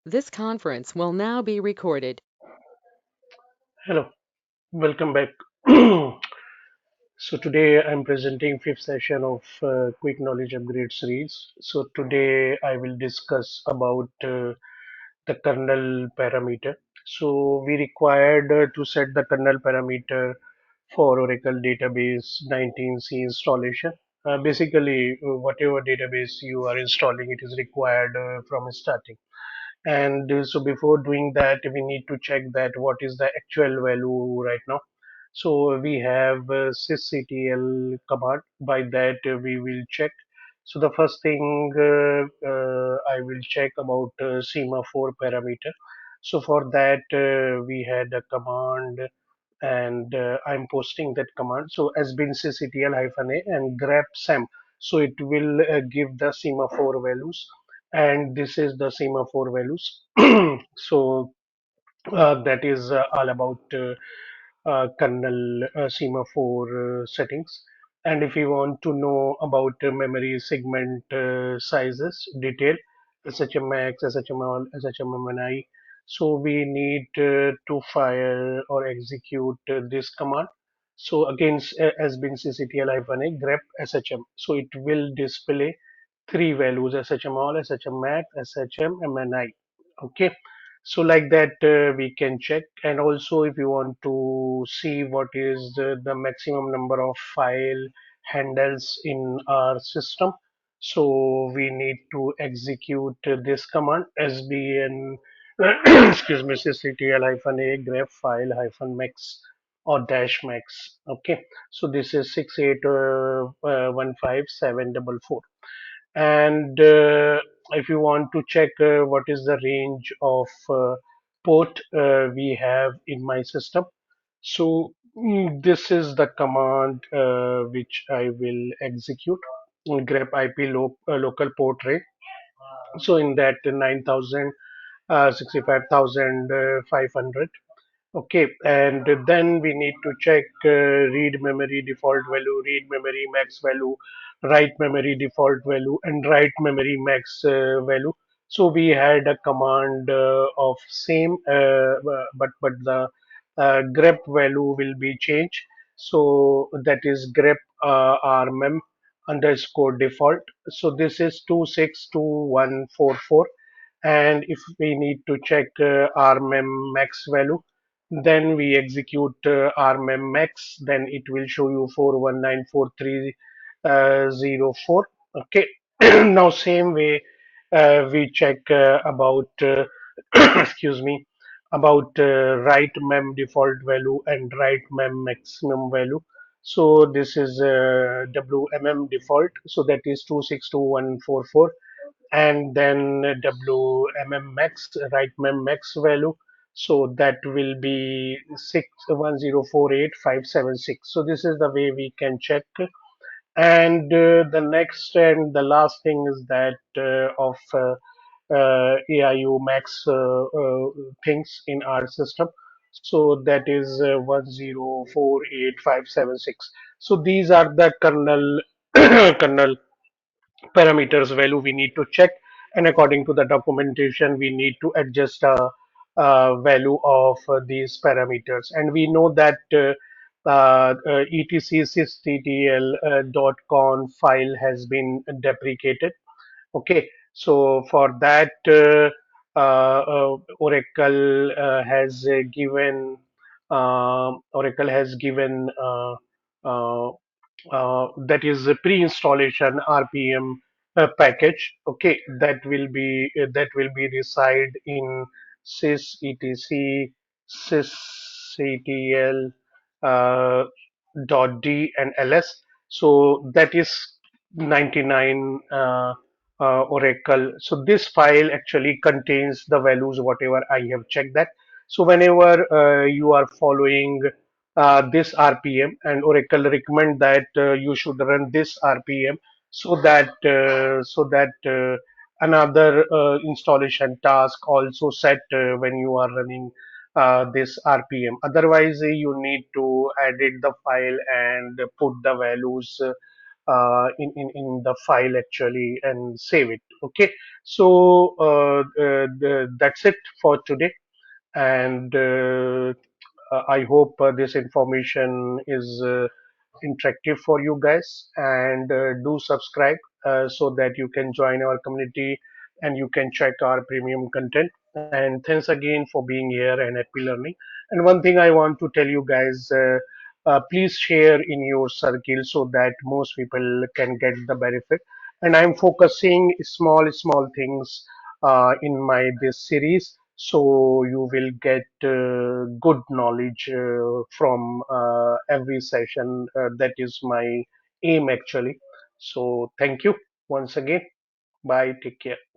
This conference will now be recorded. Hello, welcome back. So today I'm presenting fifth session of Quick Knowledge Upgrade series. So today I will discuss about the kernel parameter. So we required to set the kernel parameter for Oracle database 19c installation. Basically, whatever database you are installing, it is required from starting. And so before doing that, we need to check that what is the actual value right now. So we have sysctl command. By that we will check. So the first thing I will check about semaphore parameter. So for that we had a command and I'm posting that command. So has been sysctl -a and grep sem. So it will give the semaphore values, and this is the semaphore values. So that is all about kernel semaphore settings. And if you want to know about memory segment sizes, detail, SHMX, SHML, SHMMNI, so we need to fire or execute this command. So against has been cctl-a grep shm. So it will display three values: SHML, SHMmax, SHMMNI. Okay, so like that we can check. And also if you want to see what is the maximum number of file handles in our system, so we need to execute this command sbn excuse me sysctl-a grep file hyphen max or dash max. Okay, so this is 6815744. And if you want to check what is the range of port we have in my system, so this is the command which I will execute. Grep IP local port range. So in that 9000 65,500. Okay, and then we need to check read memory default value, read memory max value, write memory default value, and write memory max value. So we had a command of same, but the grep value will be changed. So that is grep rmem underscore default. So this is 262144. And if we need to check rmem max value, then we execute rmem max, then it will show you 4194304. Okay, now same way we check about excuse me, about write mem default value and write mem maximum value. So this is wmm default, so that is 262144. And then wmm max, write mem max value, so that will be 61048,576. So this is the way we can check. And the next and the last thing is that of AIO max things in our system. So that is 1048576. So these are the kernel kernel parameters value we need to check, and according to the documentation we need to adjust the value of these parameters. And we know that etc sysctl .conf file has been deprecated. Okay, so for that Oracle has given uh, that is a pre-installation RPM package. Okay, that will be reside in sys etc sysctl uh, dot d and ls. So that is 99 Oracle. So this file actually contains the values whatever I have checked that. So whenever you are following this RPM, and Oracle recommend that you should run this RPM, so that another installation task also set when you are running this RPM. Otherwise, you need to edit the file and put the values in the file actually and save it. Okay, so that's it for today, and I hope this information is interactive for you guys, and do subscribe so that you can join our community and you can check our premium content. And thanks again for being here and happy learning. And one thing I want to tell you guys, please share in your circle so that most people can get the benefit. And I'm focusing small things in my this series, so you will get good knowledge from every session. That is my aim actually. So thank you once again. Bye, take care.